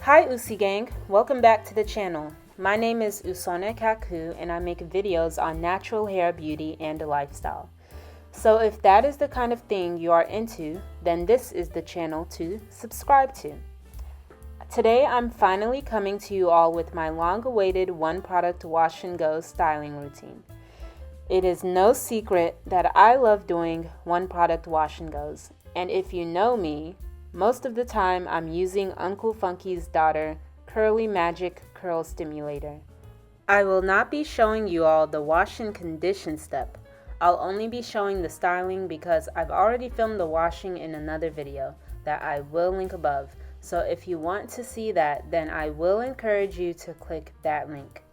Hi Usi Gang, welcome back to the channel. My name is Usone Kaku and I make videos on natural hair beauty and lifestyle. So if that is the kind of thing you are into, then this is the channel to subscribe to. Today I'm finally coming to you all with my long-awaited one product wash and go styling routine. It is no secret that I love doing one product wash and goes, and if you know me, most of the time I'm using Uncle Funky's daughter Curly Magic Curl Stimulator. I will not be showing you all the wash and condition step. I'll only be showing the styling because I've already filmed the washing in another video that I will link above. So if you want to see that, then I will encourage you to click that link.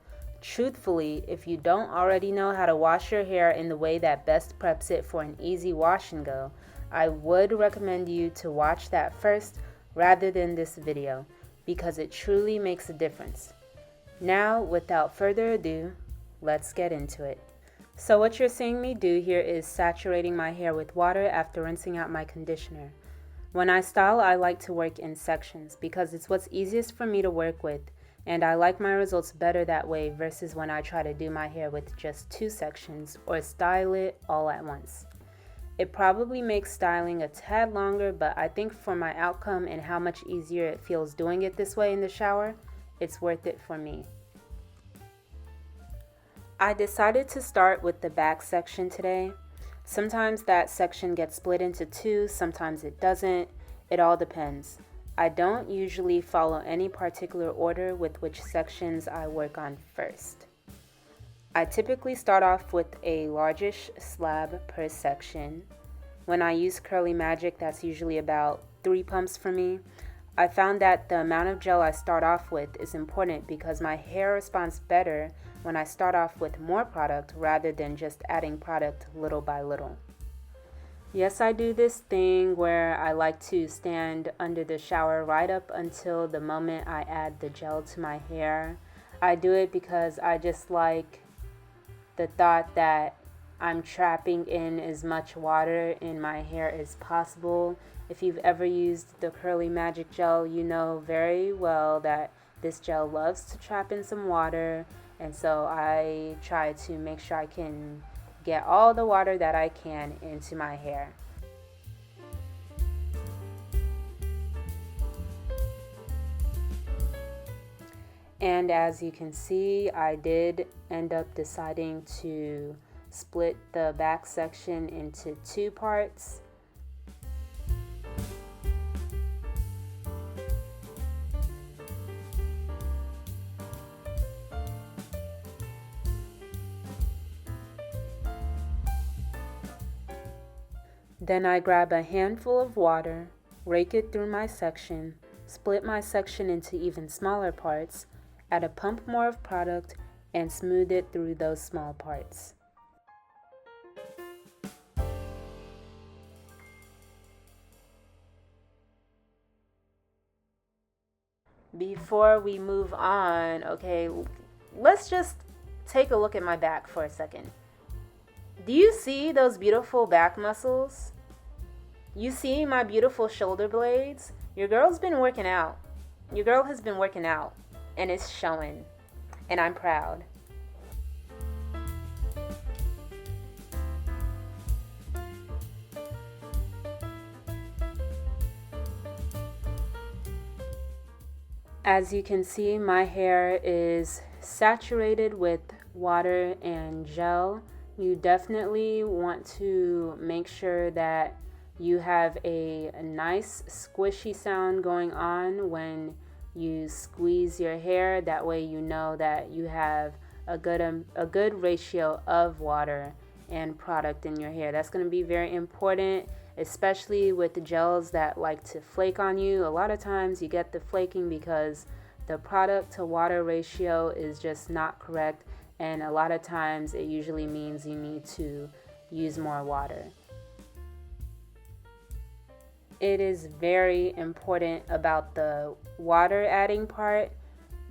Truthfully, if you don't already know how to wash your hair in the way that best preps it for an easy wash and go, I would recommend you to watch that first rather than this video because it truly makes a difference. Now, without further ado, let's get into it. So what you're seeing me do here is saturating my hair with water after rinsing out my conditioner. When I style, I like to work in sections because it's what's easiest for me to work with, and I like my results better that way versus when I try to do my hair with just two sections or style it all at once. It probably makes styling a tad longer, but I think for my outcome and how much easier it feels doing it this way in the shower, it's worth it for me. I decided to start with the back section today. Sometimes that section gets split into two, sometimes it doesn't. It all depends. I don't usually follow any particular order with which sections I work on first. I typically start off with a largish slab per section. When I use Curly Magic, that's usually about 3 pumps for me. I found that the amount of gel I start off with is important because my hair responds better when I start off with more product rather than just adding product little by little. Yes, I do this thing where I like to stand under the shower right up until the moment I add the gel to my hair. I do it because I just like the thought that I'm trapping in as much water in my hair as possible. If you've ever used the Curly Magic gel, you know very well that this gel loves to trap in some water, and so I try to make sure I can get all the water that I can into my hair. And as you can see, I did end up deciding to split the back section into 2 parts. Then I grab a handful of water, rake it through my section, split my section into even smaller parts, add a pump more of product, and smooth it through those small parts. Before we move on, okay, let's just take a look at my back for a second. Do you see those beautiful back muscles? You see my beautiful shoulder blades? Your girl's been working out. Your girl has been working out, and it's showing, and I'm proud. As you can see, my hair is saturated with water and gel. You definitely want to make sure that you have a nice squishy sound going on when you squeeze your hair. That way you know that you have a good ratio of water and product in your hair. That's going to be very important, especially with the gels that like to flake on you. A lot of times you get the flaking because the product to water ratio is just not correct, and a lot of times it usually means you need to use more water. It is very important about the water adding part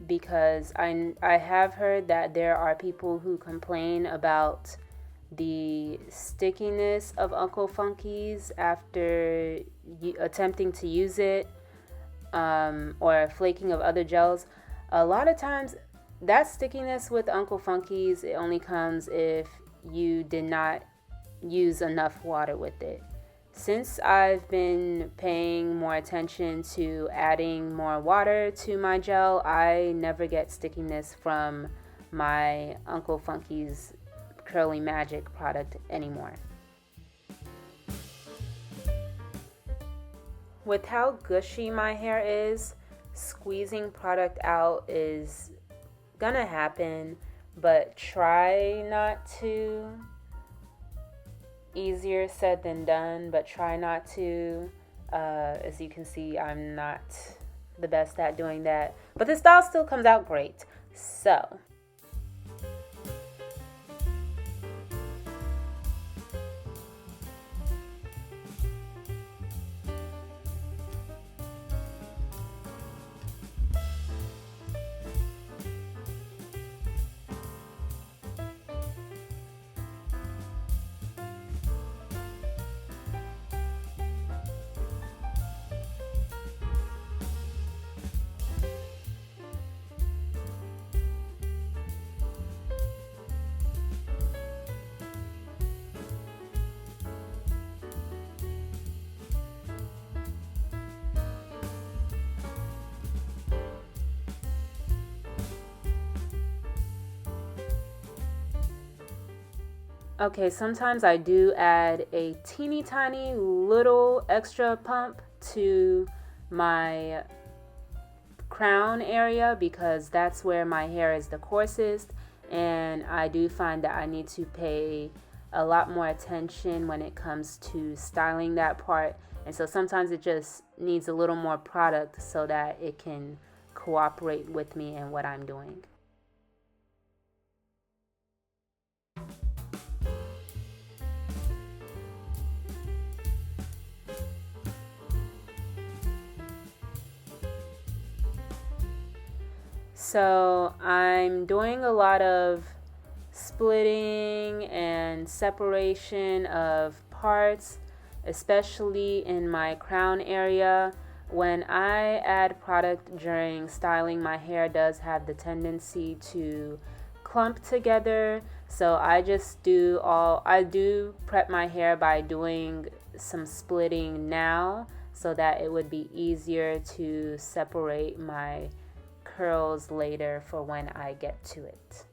because I have heard that there are people who complain about the stickiness of Uncle Funky's after attempting to use it. or flaking of other gels, a lot of times that stickiness with Uncle Funky's, it only comes if you did not use enough water with it. Since I've been paying more attention to adding more water to my gel, I never get stickiness from my Uncle Funky's Curly Magic product anymore. With how gushy my hair is, squeezing product out is gonna happen, but try not to. Easier said than done, but try not to. As you can see, I'm not the best at doing that, but the style still comes out great. So okay, sometimes I do add a teeny tiny little extra pump to my crown area because that's where my hair is the coarsest, and I do find that I need to pay a lot more attention when it comes to styling that part, and so sometimes it just needs a little more product so that it can cooperate with me in what I'm doing. So I'm doing a lot of splitting and separation of parts, especially in my crown area. When I add product during styling, my hair does have the tendency to clump together. So I do prep my hair by doing some splitting now so that it would be easier to separate my curls later for when I get to it.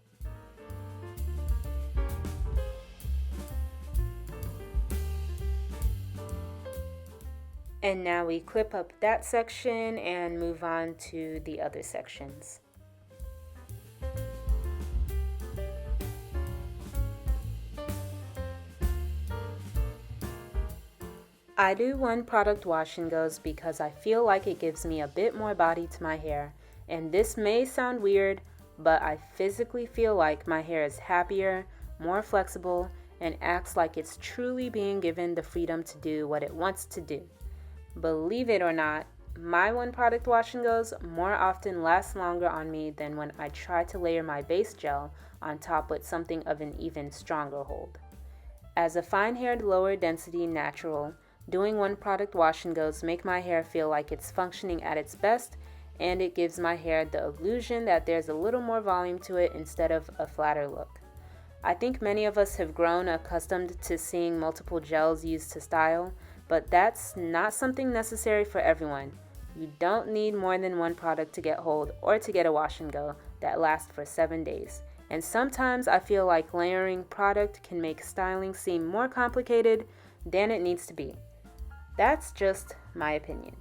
And now we clip up that section and move on to the other sections. I do one product wash and goes because I feel like it gives me a bit more body to my hair. And this may sound weird, but I physically feel like my hair is happier, more flexible, and acts like it's truly being given the freedom to do what it wants to do. Believe it or not, my one product wash and goes more often lasts longer on me than when I try to layer my base gel on top with something of an even stronger hold. As a fine-haired, lower density natural, doing one product wash and goes make my hair feel like it's functioning at its best, and it gives my hair the illusion that there's a little more volume to it instead of a flatter look. I think many of us have grown accustomed to seeing multiple gels used to style, but that's not something necessary for everyone. You don't need more than one product to get hold or to get a wash and go that lasts for 7 days. And sometimes I feel like layering product can make styling seem more complicated than it needs to be. That's just my opinion.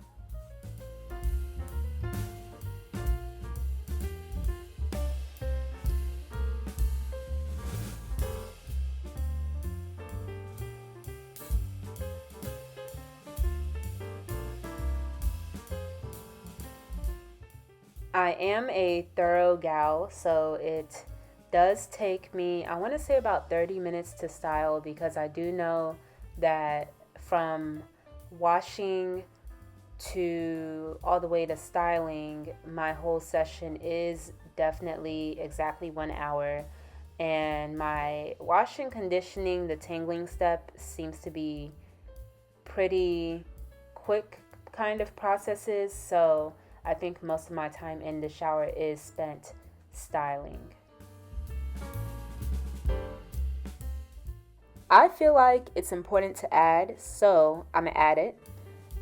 I am a thorough gal, so it does take me, I want to say about 30 minutes to style because I do know that from washing to all the way to styling, my whole session is definitely exactly 1 hour. And my wash and conditioning, the tangling step, seems to be pretty quick kind of processes, so I think most of my time in the shower is spent styling. I feel like it's important to add, so I'm gonna add it.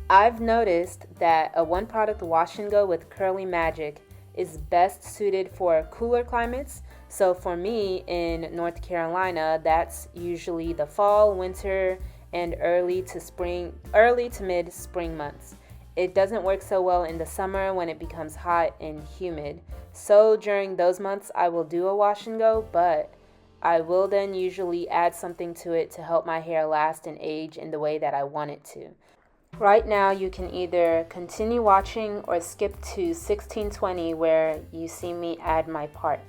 I've noticed that a one product wash and go with Curly Magic is best suited for cooler climates. So for me in North Carolina, that's usually the fall, winter, and early to mid spring months. It doesn't work so well in the summer when it becomes hot and humid. So during those months, I will do a wash and go, but I will then usually add something to it to help my hair last and age in the way that I want it to. Right now, you can either continue watching or skip to 1620 where you see me add my part.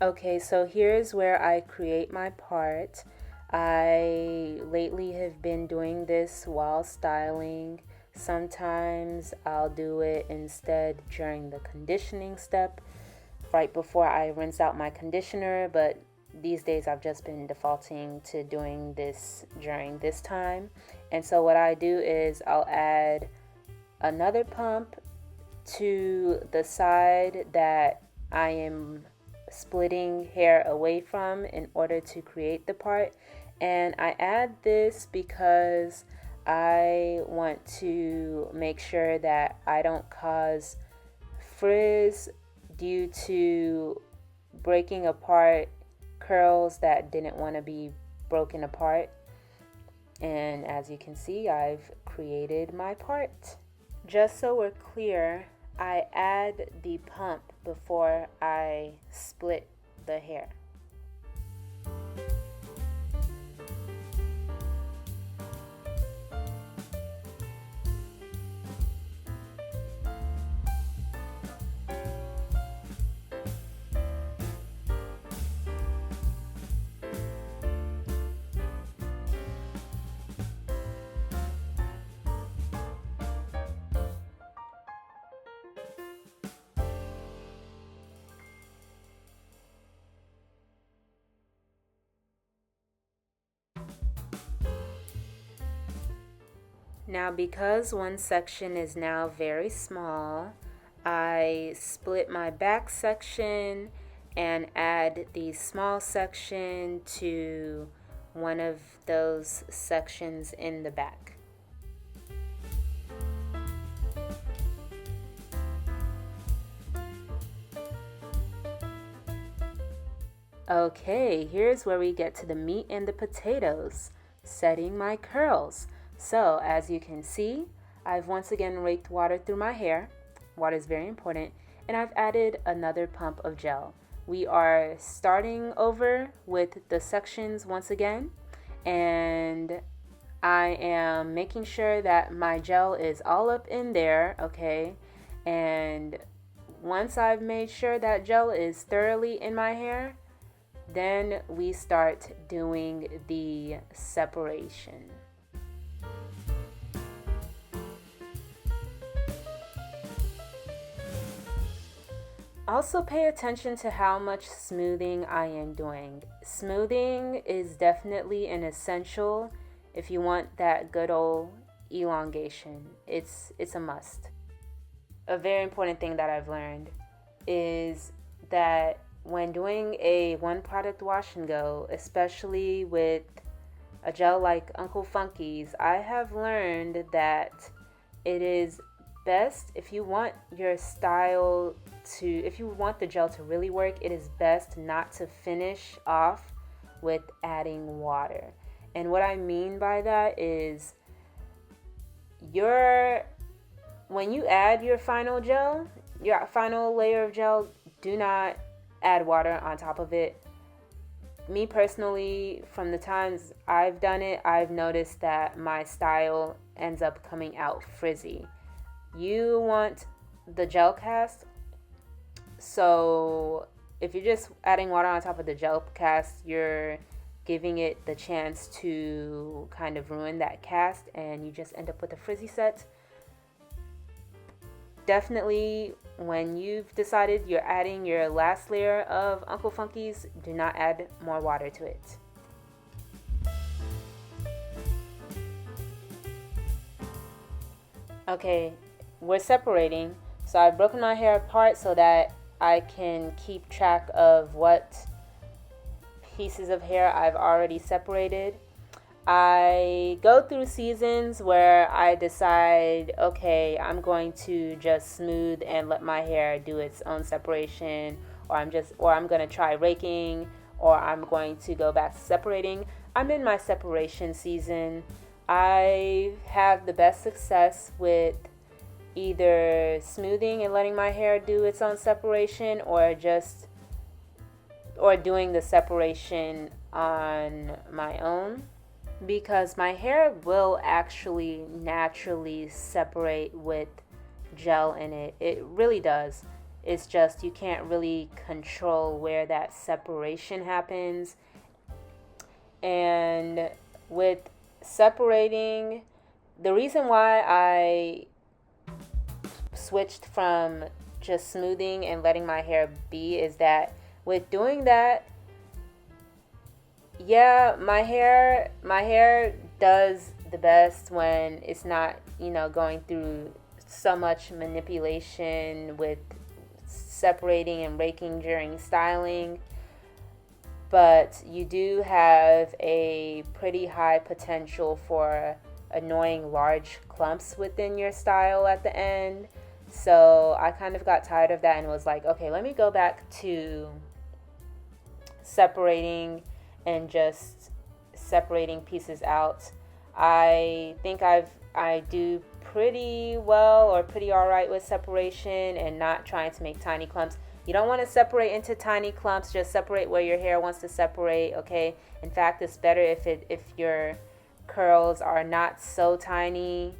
Okay, so here's where I create my part. I lately have been doing this while styling. Sometimes I'll do it instead during the conditioning step, right before I rinse out my conditioner, but these days I've just been defaulting to doing this during this time. And so what I do is I'll add another pump to the side that I am splitting hair away from in order to create the part. And I add this because I want to make sure that I don't cause frizz due to breaking apart curls that didn't want to be broken apart. And as you can see, I've created my part. Just so we're clear, I add the pump before I split the hair. Now, because one section is now very small, I split my back section and add the small section to one of those sections in the back. Okay, here's where we get to the meat and the potatoes, setting my curls. So, as you can see, I've once again raked water through my hair. Water is very important. And I've added another pump of gel. We are starting over with the sections once again. And I am making sure that my gel is all up in there, okay? And once I've made sure that gel is thoroughly in my hair, then we start doing the separation. Also pay attention to how much smoothing I am doing. Smoothing is definitely an essential if you want that good old elongation. It's a must. A very important thing that I've learned is that when doing a one product wash and go, especially with a gel like Uncle Funky's, I have learned that it is best if you want your style to, if you want the gel to really work, it is best not to finish off with adding water. And what I mean by that is when you add your final gel, your final layer of gel, do not add water on top of it. Me personally, from the times I've done it, I've noticed that my style ends up coming out frizzy. You want the gel cast, so if you're just adding water on top of the gel cast, you're giving it the chance to kind of ruin that cast and you just end up with a frizzy set. Definitely, when you've decided you're adding your last layer of Uncle Funky's, do not add more water to it. Okay, we're separating. So I've broken my hair apart so that I can keep track of what pieces of hair I've already separated. I go through seasons where I decide, okay, I'm going to just smooth and let my hair do its own separation, or I'm going to try raking, or I'm going to go back to separating. I'm in my separation season. I have the best success with either smoothing and letting my hair do its own separation, or doing the separation on my own, because my hair will actually naturally separate with gel in it. It really does. It's just you can't really control where that separation happens. And with separating, the reason why I switched from just smoothing and letting my hair be is that with doing that, yeah, my hair does the best when it's not, going through so much manipulation with separating and raking during styling. But you do have a pretty high potential for annoying large clumps within your style at the end. So I kind of got tired of that and was like, okay, let me go back to separating and just separating pieces out. I think I do pretty well or pretty all right with separation and not trying to make tiny clumps. You don't want to separate into tiny clumps. Just separate where your hair wants to separate, okay? In fact, it's better if your curls are not so tiny.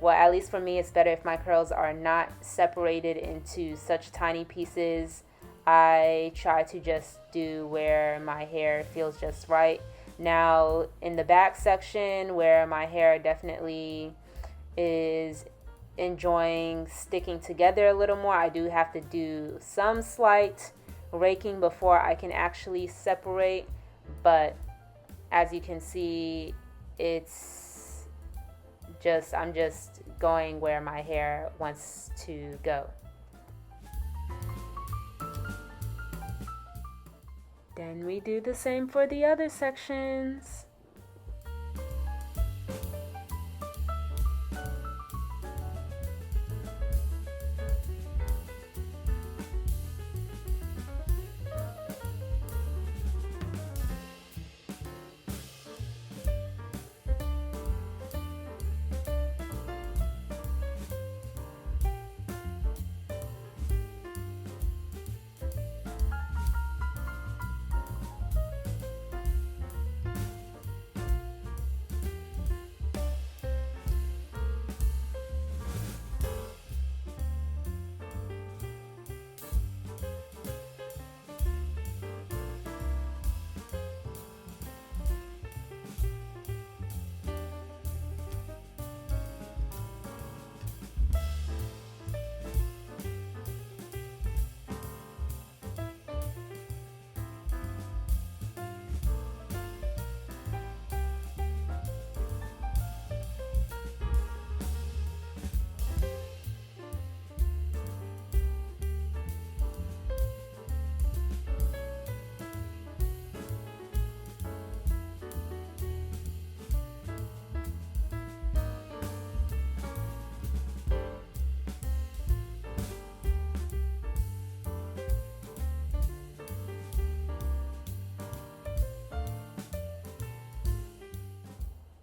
Well, at least for me, it's better if my curls are not separated into such tiny pieces. I try to just do where my hair feels just right. Now, in the back section where my hair definitely is enjoying sticking together a little more, I do have to do some slight raking before I can actually separate. But as you can see, I'm just going where my hair wants to go. Then we do the same for the other sections.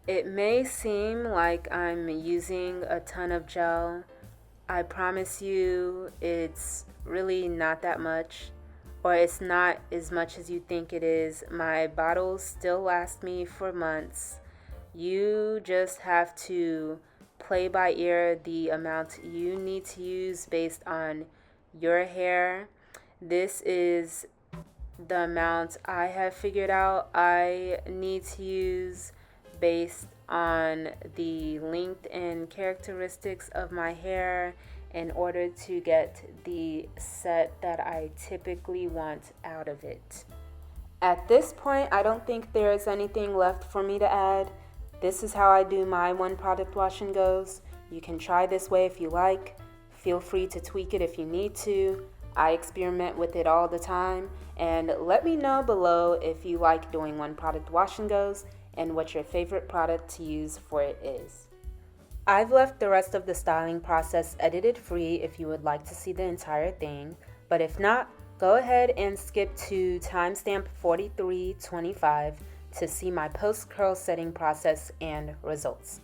It may seem like I'm using a ton of gel. I promise you it's really not that much, or it's not as much as you think it is. My bottles still last me for months. You just have to play by ear the amount you need to use based on your hair. This is the amount I have figured out I need to use based on the length and characteristics of my hair in order to get the set that I typically want out of it. At this point, I don't think there is anything left for me to add. This is how I do my one product wash and goes. You can try this way if you like. Feel free to tweak it if you need to. I experiment with it all the time. And let me know below if you like doing one product wash and goes and what your favorite product to use for it is. I've left the rest of the styling process edited free if you would like to see the entire thing, but if not, go ahead and skip to timestamp 43:25 to see my post curl setting process and results.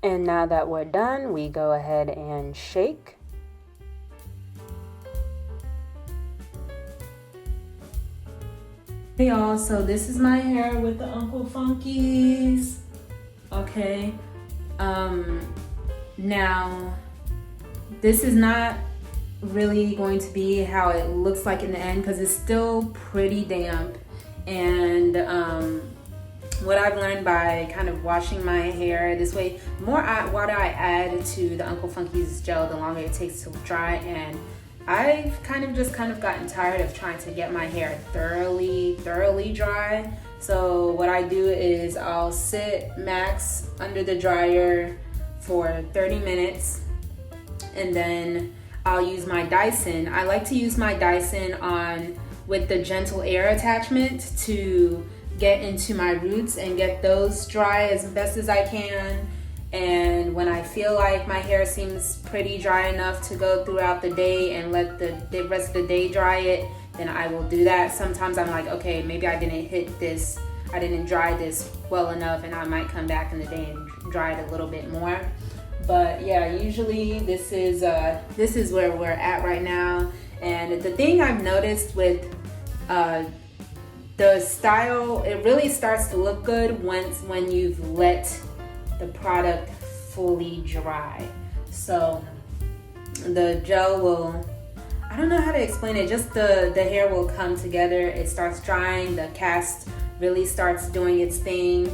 And now that we're done, we go ahead and shake. Hey y'all, so this is my hair with the Uncle Funkies. Okay, now this is not really going to be how it looks like in the end because it's still pretty damp. And what I've learned by kind of washing my hair this way, more water I add to the Uncle Funky's gel, the longer it takes to dry. And I've kind of gotten tired of trying to get my hair thoroughly dry. So what I do is I'll sit max under the dryer for 30 minutes, and then I'll use my Dyson. I like to use my Dyson with the gentle air attachment to get into my roots and get those dry as best as I can. And when I feel like my hair seems pretty dry enough to go throughout the day and let the rest of the day dry it, then I will do that. Sometimes I'm like, okay, maybe I didn't dry this well enough, and I might come back in the day and dry it a little bit more. But yeah, usually this is where we're at right now. And the thing I've noticed with the style, it really starts to look good when you've let the product fully dry. So the gel will, I don't know how to explain it, just the hair will come together. It starts drying, the cast really starts doing its thing,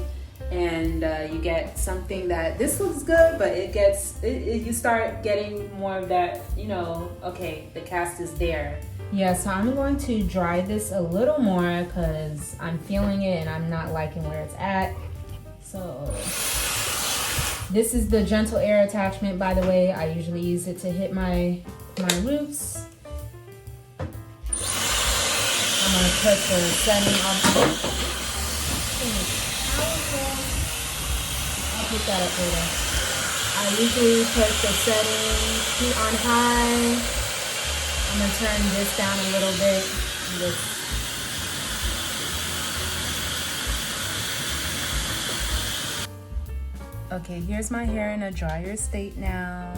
and you get something that this looks good, but you start getting more of that, okay, the cast is there. Yeah, so I'm going to dry this a little more because I'm feeling it and I'm not liking where it's at. So this is the gentle air attachment, by the way. I usually use it to hit my roots. I'm going to put the setting on. I'll put that up later. I usually put the setting heat on high. I'm going to turn this down a little bit. Okay, here's my hair in a drier state now.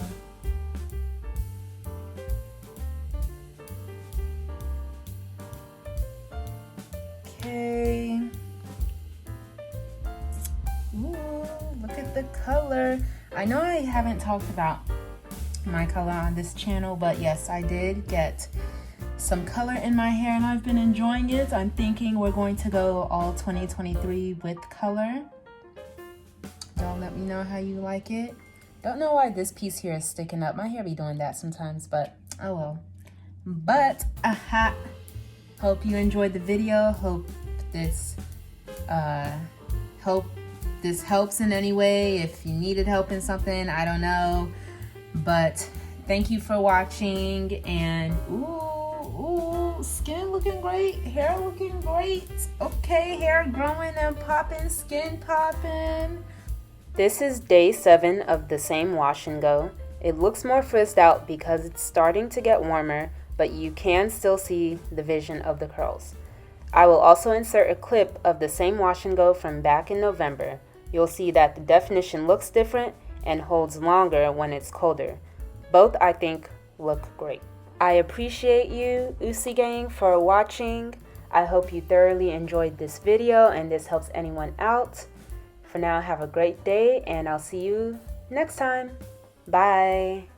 Okay. Ooh, look at the color. I know I haven't talked about my color on this channel, but yes, I did get some color in my hair and I've been enjoying it. I'm thinking we're going to go all 2023 with color. Y'all let me know how you like it. Don't know why this piece here is sticking up. My hair be doing that sometimes, but oh well. But hope you enjoyed the video. Hope this helps in any way. If you needed help in something, I don't know. But thank you for watching, and ooh, skin looking great, hair looking great. Okay, hair growing and popping, skin popping. This is day 7 of the same wash and go. It looks more frizzed out because it's starting to get warmer, but you can still see the vision of the curls. I will also insert a clip of the same wash and go from back in November. You'll see that the definition looks different and holds longer when it's colder. Both, I think, look great. I appreciate you, Usi Gang, for watching. I hope you thoroughly enjoyed this video and this helps anyone out. For now, have a great day, and I'll see you next time. Bye.